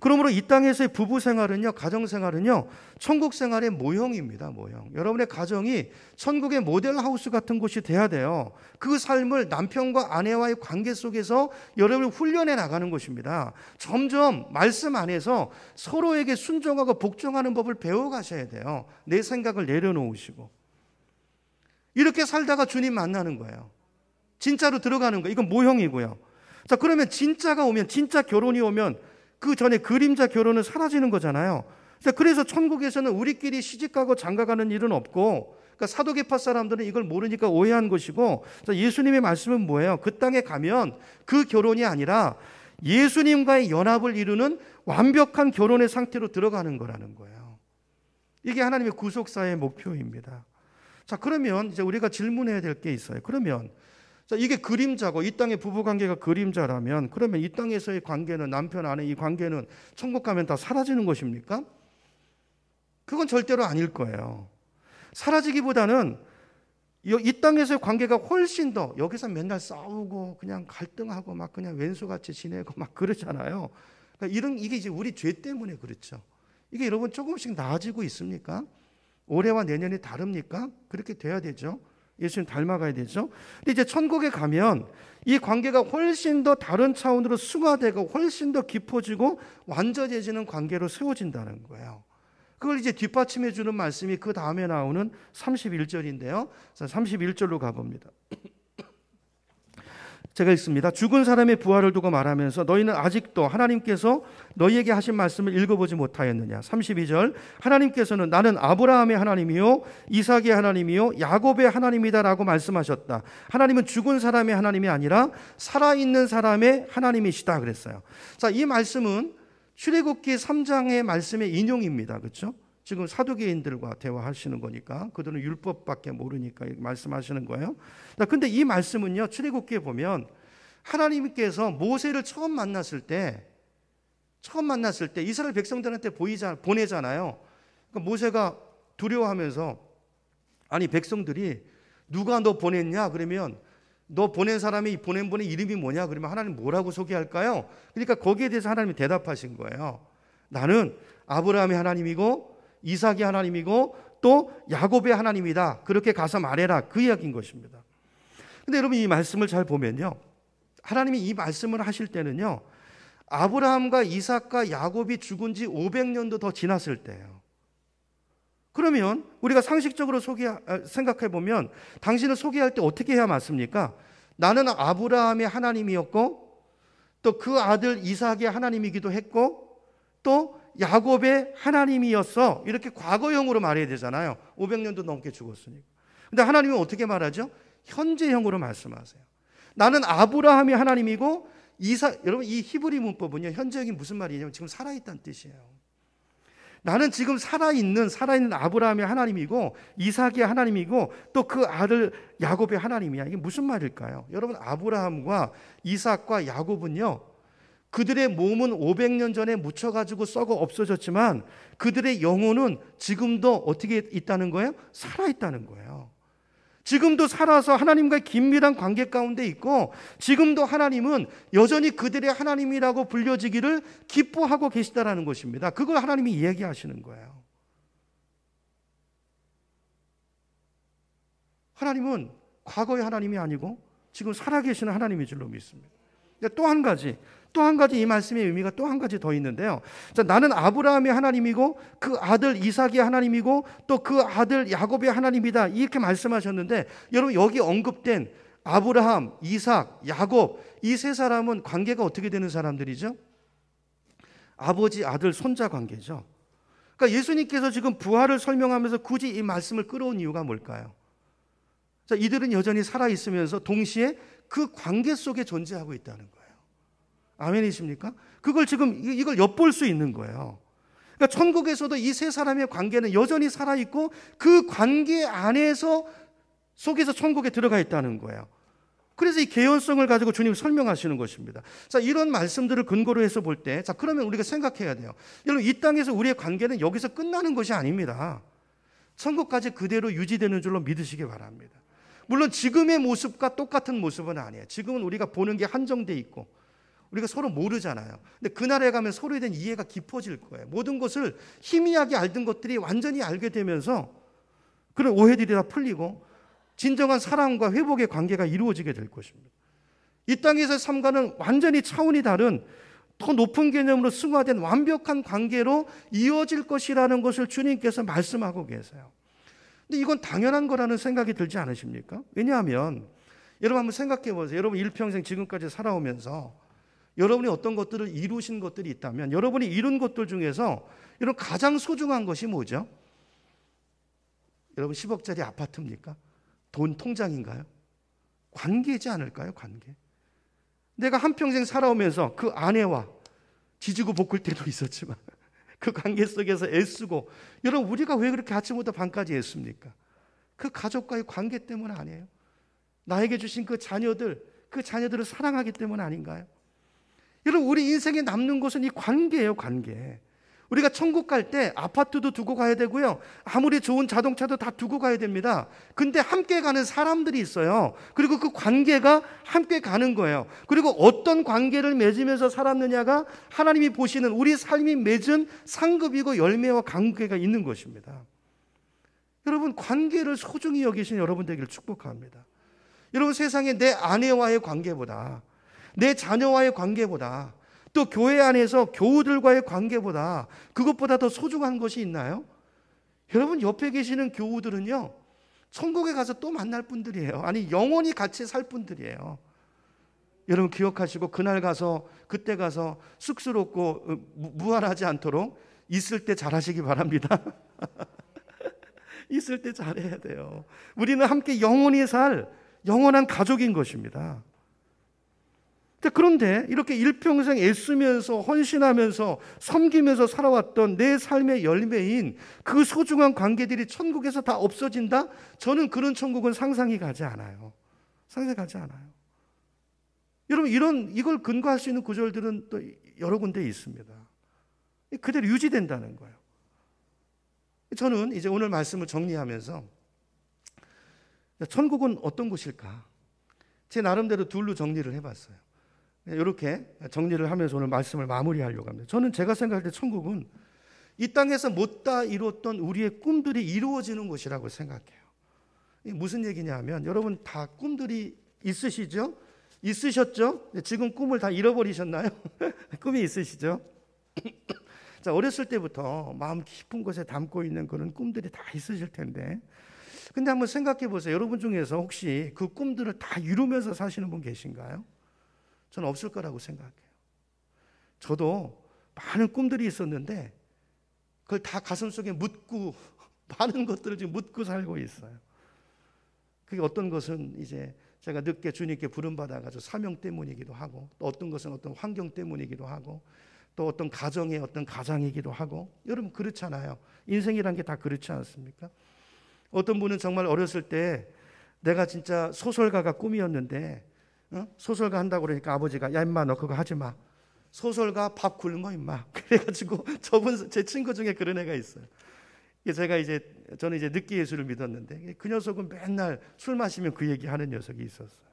그러므로 이 땅에서의 부부 생활은요, 가정 생활은요, 천국 생활의 모형입니다. 모형. 여러분의 가정이 천국의 모델하우스 같은 곳이 돼야 돼요. 그 삶을 남편과 아내와의 관계 속에서 여러분을 훈련해 나가는 것입니다. 점점 말씀 안에서 서로에게 순종하고 복종하는 법을 배워가셔야 돼요. 내 생각을 내려놓으시고. 이렇게 살다가 주님 만나는 거예요. 진짜로 들어가는 거예요. 이건 모형이고요. 자, 그러면 진짜가 오면, 진짜 결혼이 오면 그 전에 그림자 결혼은 사라지는 거잖아요. 그래서 천국에서는 우리끼리 시집가고 장가가는 일은 없고, 그러니까 사도계파 사람들은 이걸 모르니까 오해한 것이고, 예수님의 말씀은 뭐예요? 그 땅에 가면 그 결혼이 아니라 예수님과의 연합을 이루는 완벽한 결혼의 상태로 들어가는 거라는 거예요. 이게 하나님의 구속사의 목표입니다. 자, 그러면 이제 우리가 질문해야 될 게 있어요. 그러면 이게 그림자고 이 땅의 부부관계가 그림자라면 그러면 이 땅에서의 관계는 남편 아내 이 관계는 천국 가면 다 사라지는 것입니까? 그건 절대로 아닐 거예요. 사라지기보다는 이 땅에서의 관계가 훨씬 더, 여기서 맨날 싸우고 그냥 갈등하고 막 그냥 왼수같이 지내고 막 그러잖아요. 그러니까 이게 이제 우리 죄 때문에 그렇죠. 이게 여러분 조금씩 나아지고 있습니까? 올해와 내년이 다릅니까? 그렇게 돼야 되죠. 예수님 닮아가야 되죠. 근데 이제 천국에 가면 이 관계가 훨씬 더 다른 차원으로 승화되고 훨씬 더 깊어지고 완전해지는 관계로 세워진다는 거예요. 그걸 이제 뒷받침해 주는 말씀이 그 다음에 나오는 31절인데요. 31절로 가봅니다. 제가 읽습니다. 죽은 사람의 부활을 두고 말하면서 너희는 아직도 하나님께서 너희에게 하신 말씀을 읽어보지 못하였느냐. 32절 하나님께서는 나는 아브라함의 하나님이요 이삭의 하나님이요 야곱의 하나님이다 라고 말씀하셨다. 하나님은 죽은 사람의 하나님이 아니라 살아있는 사람의 하나님이시다 그랬어요. 자, 이 말씀은 출애굽기 3장의 말씀의 인용입니다. 그렇죠? 지금 사두개인들과 대화하시는 거니까 그들은 율법밖에 모르니까 말씀하시는 거예요. 근데 이 말씀은요, 출애굽기에 보면 하나님께서 모세를 처음 만났을 때 이스라엘 백성들한테 보내잖아요. 그러니까 모세가 두려워하면서 아니 백성들이 누가 너 보냈냐? 그러면 너 보낸 사람이 보낸 분의 이름이 뭐냐? 그러면 하나님 뭐라고 소개할까요? 그러니까 거기에 대해서 하나님이 대답하신 거예요. 나는 아브라함의 하나님이고 이삭이 하나님이고 또 야곱의 하나님이다. 그렇게 가서 말해라. 그 이야기인 것입니다. 근데 여러분 이 말씀을 잘 보면요. 하나님이 이 말씀을 하실 때는요, 아브라함과 이삭과 야곱이 죽은 지 500년도 더 지났을 때예요. 그러면 우리가 상식적으로 생각해 보면 당신을 소개할 때 어떻게 해야 맞습니까? 나는 아브라함의 하나님이었고 또 그 아들 이삭의 하나님이기도 했고 또 야곱의 하나님이었어. 이렇게 과거형으로 말해야 되잖아요. 500년도 넘게 죽었으니까. 근데 하나님은 어떻게 말하죠? 현재형으로 말씀하세요. 나는 아브라함의 하나님이고 여러분 이 히브리 문법은요, 현재형이 무슨 말이냐면 지금 살아있다는 뜻이에요. 나는 지금 살아있는 아브라함의 하나님이고 이삭의 하나님이고 또 그 아들 야곱의 하나님이야. 이게 무슨 말일까요? 여러분, 아브라함과 이삭과 야곱은요, 그들의 몸은 500년 전에 묻혀가지고 썩어 없어졌지만 그들의 영혼은 지금도 어떻게 있다는 거예요? 살아있다는 거예요. 지금도 살아서 하나님과의 긴밀한 관계 가운데 있고 지금도 하나님은 여전히 그들의 하나님이라고 불려지기를 기뻐하고 계시다라는 것입니다. 그걸 하나님이 이야기하시는 거예요. 하나님은 과거의 하나님이 아니고 지금 살아계시는 하나님인 줄로 믿습니다. 또 한 가지 이 말씀의 의미가 또 한 가지 더 있는데요. 자, 나는 아브라함의 하나님이고 그 아들 이삭의 하나님이고 또 그 아들 야곱의 하나님이다. 이렇게 말씀하셨는데 여러분, 여기 언급된 아브라함, 이삭, 야곱 이 세 사람은 관계가 어떻게 되는 사람들이죠? 아버지, 아들, 손자 관계죠. 그러니까 예수님께서 지금 부활을 설명하면서 굳이 이 말씀을 끌어온 이유가 뭘까요? 자, 이들은 여전히 살아있으면서 동시에 그 관계 속에 존재하고 있다는 거예요. 아멘이십니까? 그걸 지금 이걸 엿볼 수 있는 거예요. 그러니까 천국에서도 이 세 사람의 관계는 여전히 살아있고 그 관계 안에서 속에서 천국에 들어가 있다는 거예요. 그래서 이 개연성을 가지고 주님이 설명하시는 것입니다. 자, 이런 말씀들을 근거로 해서 볼 때, 자, 그러면 우리가 생각해야 돼요. 여러분, 이 땅에서 우리의 관계는 여기서 끝나는 것이 아닙니다. 천국까지 그대로 유지되는 줄로 믿으시기 바랍니다. 물론 지금의 모습과 똑같은 모습은 아니에요. 지금은 우리가 보는 게 한정돼 있고 우리가 서로 모르잖아요. 근데 그날에 가면 서로에 대한 이해가 깊어질 거예요. 모든 것을 희미하게 알던 것들이 완전히 알게 되면서 그런 오해들이 다 풀리고 진정한 사랑과 회복의 관계가 이루어지게 될 것입니다. 이 땅에서의 삶과는 완전히 차원이 다른 더 높은 개념으로 승화된 완벽한 관계로 이어질 것이라는 것을 주님께서 말씀하고 계세요. 근데 이건 당연한 거라는 생각이 들지 않으십니까? 왜냐하면 여러분 한번 생각해 보세요. 여러분 일평생 지금까지 살아오면서 여러분이 어떤 것들을 이루신 것들이 있다면 여러분이 이룬 것들 중에서 여러분 가장 소중한 것이 뭐죠? 여러분 10억짜리 아파트입니까? 돈 통장인가요? 관계지 않을까요? 관계. 내가 한평생 살아오면서 그 아내와 지지고 볶을 때도 있었지만 그 관계 속에서 애쓰고, 여러분 우리가 왜 그렇게 아침부터 밤까지 애씁니까? 그 가족과의 관계 때문 아니에요? 나에게 주신 그 자녀들을 사랑하기 때문 아닌가요? 여러분, 우리 인생에 남는 것은 이 관계예요, 관계. 우리가 천국 갈 때 아파트도 두고 가야 되고요, 아무리 좋은 자동차도 다 두고 가야 됩니다. 근데 함께 가는 사람들이 있어요. 그리고 그 관계가 함께 가는 거예요. 그리고 어떤 관계를 맺으면서 살았느냐가 하나님이 보시는 우리 삶이 맺은 상급이고 열매와 관계가 있는 것입니다. 여러분, 관계를 소중히 여기신 여러분 되기를 축복합니다. 여러분, 세상에 내 아내와의 관계보다, 내 자녀와의 관계보다, 또 교회 안에서 교우들과의 관계보다 그것보다 더 소중한 것이 있나요? 여러분, 옆에 계시는 교우들은요, 천국에 가서 또 만날 분들이에요. 아니, 영원히 같이 살 분들이에요. 여러분 기억하시고 그때 가서 쑥스럽고 무한하지 않도록 있을 때 잘하시기 바랍니다. 있을 때 잘해야 돼요. 우리는 함께 영원히 살 영원한 가족인 것입니다. 그런데 이렇게 일평생 애쓰면서 헌신하면서 섬기면서 살아왔던 내 삶의 열매인 그 소중한 관계들이 천국에서 다 없어진다? 저는 그런 천국은 상상이 가지 않아요. 상상이 가지 않아요. 여러분, 이걸 근거할 수 있는 구절들은 또 여러 군데 있습니다. 그대로 유지된다는 거예요. 저는 이제 오늘 말씀을 정리하면서 천국은 어떤 곳일까? 제 나름대로 둘로 정리를 해봤어요. 이렇게 정리를 하면서 오늘 말씀을 마무리하려고 합니다. 저는 제가 생각할 때 천국은 이 땅에서 못다 이뤘던 우리의 꿈들이 이루어지는 곳이라고 생각해요. 이게 무슨 얘기냐 하면, 여러분 다 꿈들이 있으시죠? 있으셨죠? 지금 꿈을 다 잃어버리셨나요? 꿈이 있으시죠? 자, 어렸을 때부터 마음 깊은 곳에 담고 있는 그런 꿈들이 다 있으실 텐데, 근데 한번 생각해 보세요. 여러분 중에서 혹시 그 꿈들을 다 이루면서 사시는 분 계신가요? 저는 없을 거라고 생각해요. 저도 많은 꿈들이 있었는데 그걸 다 가슴속에 묻고 많은 것들을 지금 묻고 살고 있어요. 그게 어떤 것은 이제 제가 늦게 주님께 부름받아가지고 사명 때문이기도 하고, 또 어떤 것은 어떤 환경 때문이기도 하고, 또 어떤 가정의 어떤 가장이기도 하고. 여러분 그렇잖아요. 인생이란 게 다 그렇지 않습니까? 어떤 분은 정말 어렸을 때 내가 진짜 소설가가 꿈이었는데, 소설가 한다고 그러니까 아버지가 야 임마 너 그거 하지 마. 소설가 밥 굶어 임마. 그래가지고 저분 제 친구 중에 그런 애가 있어요. 저는 이제 늦게 예수를 믿었는데 그 녀석은 맨날 술 마시면 그 얘기하는 녀석이 있었어요.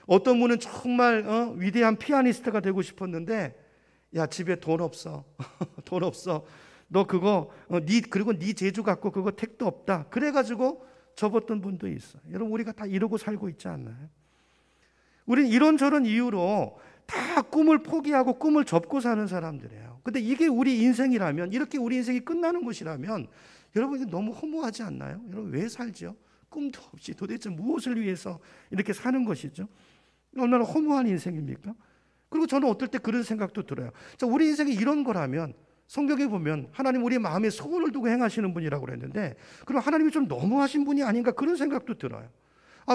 어떤 분은 정말 위대한 피아니스트가 되고 싶었는데 야 집에 돈 없어. 돈 없어. 너 그거 그리고 네 재주 갖고 그거 택도 없다. 그래가지고 접었던 분도 있어요. 여러분 우리가 다 이러고 살고 있지 않나요? 우리는 이런저런 이유로 다 꿈을 포기하고 꿈을 접고 사는 사람들이에요. 근데 이게 우리 인생이라면, 이렇게 우리 인생이 끝나는 것이라면 여러분 이게 너무 허무하지 않나요? 여러분 왜 살죠? 꿈도 없이 도대체 무엇을 위해서 이렇게 사는 것이죠? 얼마나 허무한 인생입니까? 그리고 저는 어떨 때 그런 생각도 들어요. 자, 우리 인생이 이런 거라면 성경에 보면 하나님 우리 마음에 소원을 두고 행하시는 분이라고 그랬는데, 그럼 하나님이 좀 너무하신 분이 아닌가 그런 생각도 들어요.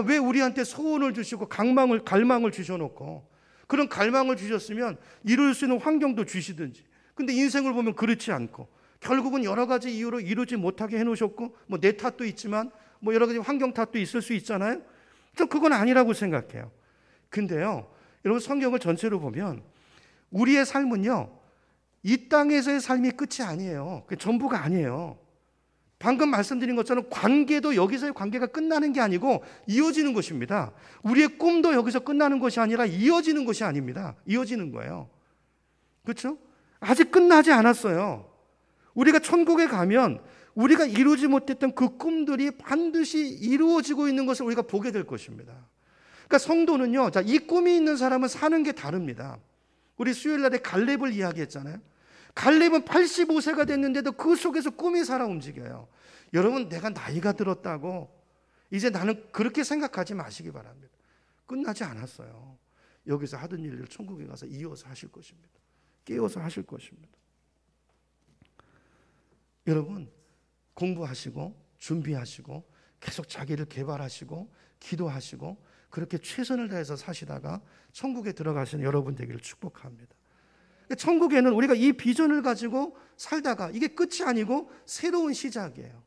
왜 우리한테 소원을 주시고 갈망을 주셔놓고, 그런 갈망을 주셨으면 이룰 수 있는 환경도 주시든지. 근데 인생을 보면 그렇지 않고 결국은 여러 가지 이유로 이루지 못하게 해놓으셨고, 뭐 내 탓도 있지만 뭐 여러 가지 환경 탓도 있을 수 있잖아요. 저 그건 아니라고 생각해요. 근데요, 여러분 성경을 전체로 보면 우리의 삶은요, 이 땅에서의 삶이 끝이 아니에요. 그게 전부가 아니에요. 방금 말씀드린 것처럼 관계도 여기서의 관계가 끝나는 게 아니고 이어지는 것입니다. 우리의 꿈도 여기서 끝나는 것이 아니라 이어지는 것이 아닙니다. 이어지는 거예요. 그렇죠? 아직 끝나지 않았어요. 우리가 천국에 가면 우리가 이루지 못했던 그 꿈들이 반드시 이루어지고 있는 것을 우리가 보게 될 것입니다. 그러니까 성도는요, 자, 이 꿈이 있는 사람은 사는 게 다릅니다. 우리 수요일 날에 갈렙을 이야기했잖아요. 갈렙은 85세가 됐는데도 그 속에서 꿈이 살아 움직여요. 여러분 내가 나이가 들었다고 이제 나는 그렇게 생각하지 마시기 바랍니다. 끝나지 않았어요. 여기서 하던 일을 천국에 가서 이어서 하실 것입니다. 깨워서 하실 것입니다. 여러분 공부하시고 준비하시고 계속 자기를 개발하시고 기도하시고 그렇게 최선을 다해서 사시다가 천국에 들어가시는 여러분 되기를 축복합니다. 천국에는 우리가 이 비전을 가지고 살다가 이게 끝이 아니고 새로운 시작이에요.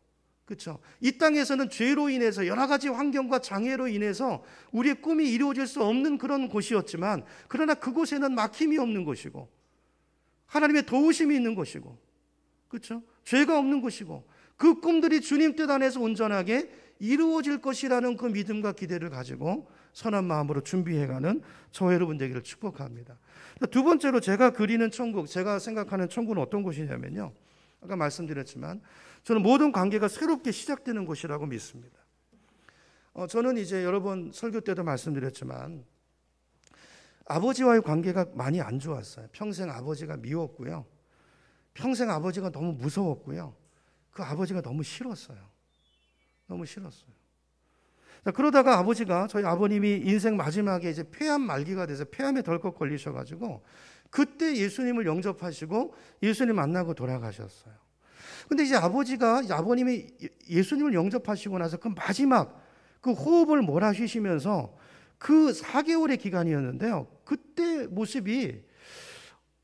그렇죠? 이 땅에서는 죄로 인해서 여러 가지 환경과 장애로 인해서 우리의 꿈이 이루어질 수 없는 그런 곳이었지만, 그러나 그곳에는 막힘이 없는 곳이고 하나님의 도우심이 있는 곳이고, 그렇죠? 죄가 없는 곳이고, 그 꿈들이 주님 뜻 안에서 온전하게 이루어질 것이라는 그 믿음과 기대를 가지고 선한 마음으로 준비해가는 저 여러분 되기를 축복합니다. 두 번째로 제가 그리는 천국, 제가 생각하는 천국은 어떤 곳이냐면요, 아까 말씀드렸지만 저는 모든 관계가 새롭게 시작되는 곳이라고 믿습니다. 저는 이제 여러 번 설교 때도 말씀드렸지만 아버지와의 관계가 많이 안 좋았어요. 평생 아버지가 미웠고요, 평생 아버지가 너무 무서웠고요, 그 아버지가 너무 싫었어요. 너무 싫었어요. 그러다가 저희 아버님이 인생 마지막에 이제 폐암 말기가 돼서 폐암에 덜컥 걸리셔가지고 그때 예수님을 영접하시고 예수님 만나고 돌아가셨어요. 근데 이제 아버님이 예수님을 영접하시고 나서 그 마지막 그 호흡을 몰아쉬시면서 그 4개월의 기간이었는데요, 그때 모습이,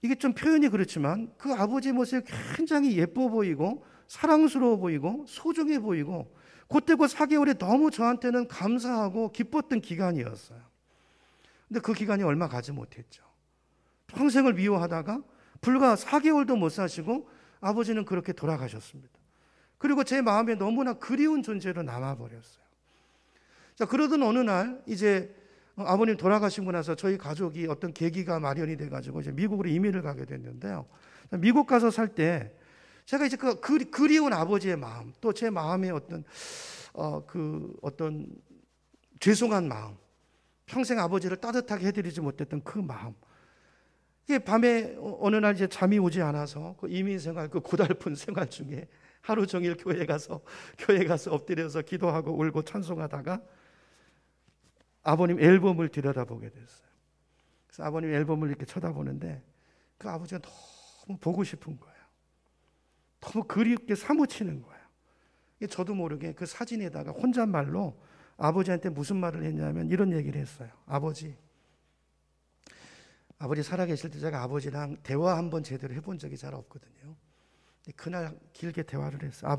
이게 좀 표현이 그렇지만 그 아버지 모습이 굉장히 예뻐 보이고 사랑스러워 보이고 소중해 보이고, 그때 그 4개월이 너무 저한테는 감사하고 기뻤던 기간이었어요. 근데 그 기간이 얼마 가지 못했죠. 평생을 미워하다가 불과 4개월도 못 사시고 아버지는 그렇게 돌아가셨습니다. 그리고 제 마음에 너무나 그리운 존재로 남아버렸어요. 자, 그러던 어느 날 이제 아버님 돌아가시고 나서 저희 가족이 어떤 계기가 마련이 돼가지고 이제 미국으로 이민을 가게 됐는데요. 미국 가서 살 때 제가 이제 그 그리운 아버지의 마음, 또 제 마음의 어떤 죄송한 마음, 평생 아버지를 따뜻하게 해드리지 못했던 그 마음. 이게 밤에 어느 날 이제 잠이 오지 않아서 그 이민생활, 그 고달픈 생활 중에 하루 종일 교회 가서 엎드려서 기도하고 울고 찬송하다가 아버님 앨범을 들여다보게 됐어요. 그래서 아버님 앨범을 이렇게 쳐다보는데 그 아버지가 너무 보고 싶은 거예요. 너무 그립게 사무치는 거예요. 저도 모르게 그 사진에다가 혼잣말로 아버지한테 무슨 말을 했냐면 이런 얘기를 했어요. 아버지 살아계실 때 제가 아버지랑 대화 한번 제대로 해본 적이 잘 없거든요. 그날 길게 대화를 했어요.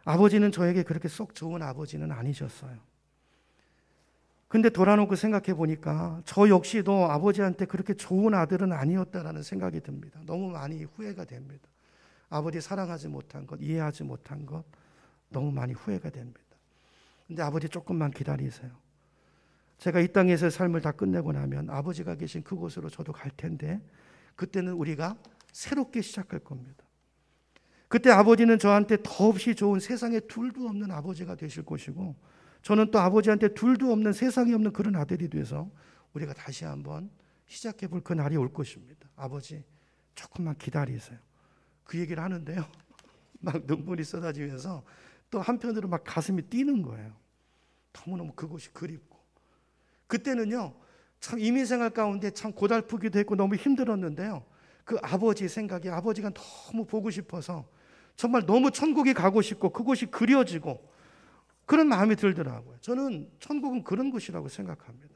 아버지는 저에게 그렇게 썩 좋은 아버지는 아니셨어요. 근데 돌아놓고 생각해 보니까 저 역시도 아버지한테 그렇게 좋은 아들은 아니었다라는 생각이 듭니다. 너무 많이 후회가 됩니다. 아버지 사랑하지 못한 것, 이해하지 못한 것 너무 많이 후회가 됩니다. 근데 아버지 조금만 기다리세요. 제가 이 땅에서의 삶을 다 끝내고 나면 아버지가 계신 그곳으로 저도 갈 텐데 그때는 우리가 새롭게 시작할 겁니다. 그때 아버지는 저한테 더없이 좋은 세상에 둘도 없는 아버지가 되실 것이고 저는 또 아버지한테 둘도 없는 세상에 없는 그런 아들이 돼서 우리가 다시 한번 시작해 볼 그 날이 올 것입니다. 아버지 조금만 기다리세요. 그 얘기를 하는데요. 막 눈물이 쏟아지면서 또 한편으로 막 가슴이 뛰는 거예요. 너무너무 그곳이 그립고. 그때는요, 참 이민생활 가운데 참 고달프기도 했고 너무 힘들었는데요. 그 아버지 생각이 아버지가 너무 보고 싶어서 정말 너무 천국에 가고 싶고 그곳이 그려지고 그런 마음이 들더라고요. 저는 천국은 그런 곳이라고 생각합니다.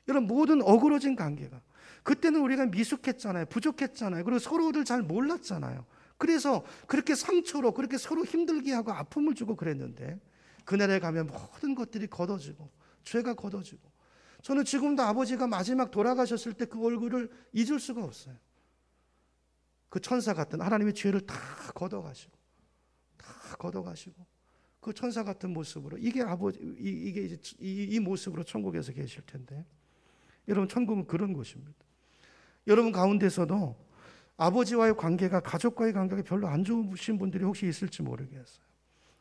이런 모든 어그러진 관계가 그때는 우리가 미숙했잖아요. 부족했잖아요. 그리고 서로를 잘 몰랐잖아요. 그래서 그렇게 상처로 그렇게 서로 힘들게 하고 아픔을 주고 그랬는데 그날에 가면 모든 것들이 걷어지고 죄가 걷어지고 저는 지금도 아버지가 마지막 돌아가셨을 때 그 얼굴을 잊을 수가 없어요. 그 천사 같은 하나님의 죄를 다 걷어가시고 그 천사 같은 모습으로 이게 이제 이 모습으로 천국에서 계실 텐데 여러분 천국은 그런 곳입니다. 여러분 가운데서도 아버지와의 관계가 가족과의 관계가 별로 안 좋으신 분들이 혹시 있을지 모르겠어요.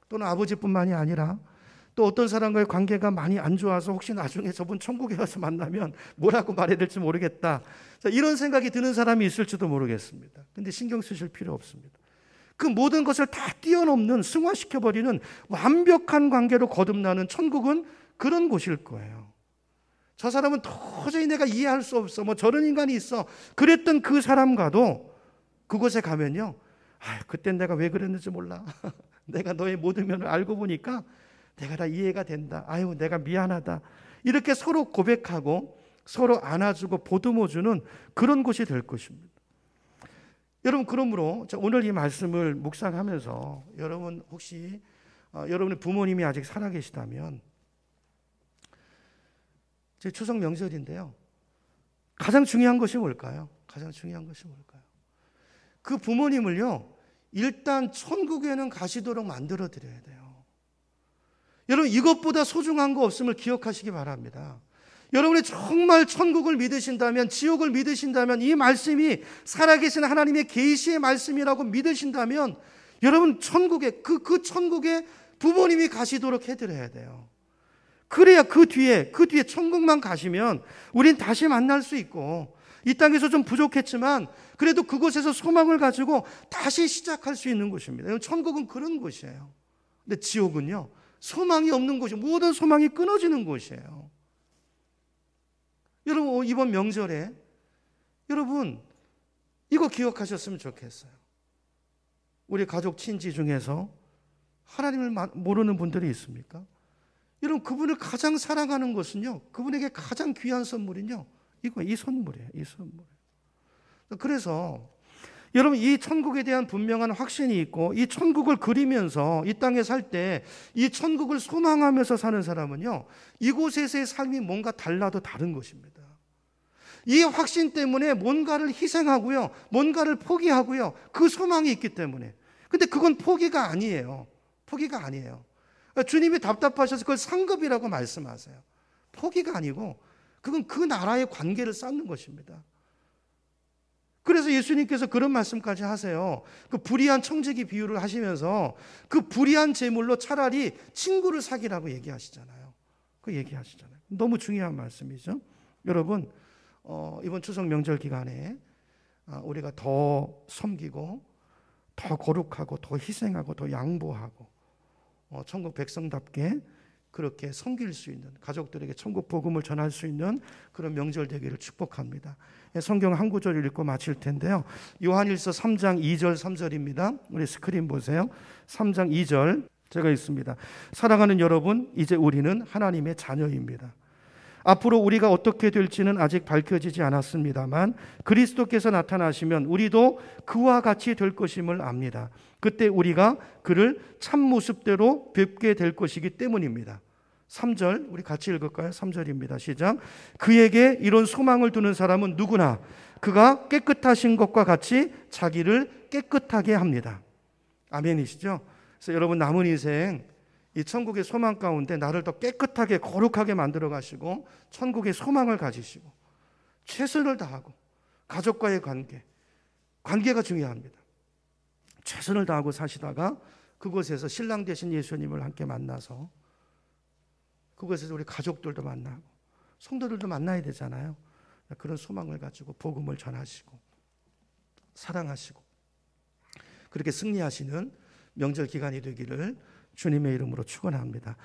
또는 아버지뿐만이 아니라 또 어떤 사람과의 관계가 많이 안 좋아서 혹시 나중에 저분 천국에 가서 만나면 뭐라고 말해야 될지 모르겠다. 이런 생각이 드는 사람이 있을지도 모르겠습니다. 근데 신경 쓰실 필요 없습니다. 그 모든 것을 다 뛰어넘는 승화시켜버리는 완벽한 관계로 거듭나는 천국은 그런 곳일 거예요. 저 사람은 도저히 내가 이해할 수 없어. 저런 인간이 있어. 그랬던 그 사람과도 그곳에 가면요. 그땐 내가 왜 그랬는지 몰라. 내가 너의 모든 면을 알고 보니까 내가 다 이해가 된다. 내가 미안하다. 이렇게 서로 고백하고 서로 안아주고 보듬어주는 그런 곳이 될 것입니다. 여러분 그러므로 오늘 이 말씀을 묵상하면서 여러분 혹시 여러분의 부모님이 아직 살아계시다면 제 추석 명절인데요. 가장 중요한 것이 뭘까요? 그 부모님을요. 일단 천국에는 가시도록 만들어 드려야 돼요. 여러분 이것보다 소중한 거 없음을 기억하시기 바랍니다. 여러분이 정말 천국을 믿으신다면 지옥을 믿으신다면 이 말씀이 살아계신 하나님의 계시의 말씀이라고 믿으신다면 여러분 천국에 그 천국에 부모님이 가시도록 해드려야 돼요. 그래야 그 뒤에 천국만 가시면 우린 다시 만날 수 있고 이 땅에서 좀 부족했지만 그래도 그곳에서 소망을 가지고 다시 시작할 수 있는 곳입니다. 천국은 그런 곳이에요. 근데 지옥은요. 소망이 없는 곳이 모든 소망이 끊어지는 곳이에요. 여러분 이번 명절에 여러분 이거 기억하셨으면 좋겠어요. 우리 가족 친지 중에서 하나님을 모르는 분들이 있습니까? 여러분 그분을 가장 사랑하는 것은요. 그분에게 가장 귀한 선물은요. 이 선물이에요. 그래서 여러분 이 천국에 대한 분명한 확신이 있고 이 천국을 그리면서 이 땅에 살 때 이 천국을 소망하면서 사는 사람은요. 이곳에서의 삶이 뭔가 달라도 다른 것입니다. 이 확신 때문에 뭔가를 희생하고요. 뭔가를 포기하고요. 그 소망이 있기 때문에. 근데 그건 포기가 아니에요. 주님이 답답하셔서 그걸 상급이라고 말씀하세요. 포기가 아니고 그건 그 나라의 관계를 쌓는 것입니다. 그래서 예수님께서 그런 말씀까지 하세요. 그 불의한 청지기 비유를 하시면서 그 불의한 재물로 차라리 친구를 사귀라고 얘기하시잖아요. 그 얘기하시잖아요. 너무 중요한 말씀이죠. 여러분, 이번 추석 명절 기간에 우리가 더 섬기고 더 거룩하고 더 희생하고 더 양보하고 천국 백성답게 그렇게 섬길 수 있는, 가족들에게 천국 복음을 전할 수 있는 그런 명절 되기를 축복합니다. 성경 한 구절 읽고 마칠 텐데요. 요한일서 3장 2절 3절입니다. 우리 스크린 보세요. 3장 2절 제가 읽습니다. 사랑하는 여러분, 이제 우리는 하나님의 자녀입니다. 앞으로 우리가 어떻게 될지는 아직 밝혀지지 않았습니다만 그리스도께서 나타나시면 우리도 그와 같이 될 것임을 압니다. 그때 우리가 그를 참 모습대로 뵙게 될 것이기 때문입니다. 3절 우리 같이 읽을까요? 3절입니다. 시작. 그에게 이런 소망을 두는 사람은 누구나 그가 깨끗하신 것과 같이 자기를 깨끗하게 합니다. 아멘이시죠? 그래서 여러분 남은 인생 이 천국의 소망 가운데 나를 더 깨끗하게 거룩하게 만들어 가시고 천국의 소망을 가지시고 최선을 다하고 가족과의 관계가 중요합니다. 최선을 다하고 사시다가 그곳에서 신랑 되신 예수님을 함께 만나서 그곳에서 우리 가족들도 만나고 성도들도 만나야 되잖아요. 그런 소망을 가지고 복음을 전하시고 사랑하시고 그렇게 승리하시는 명절 기간이 되기를 주님의 이름으로 축원합니다.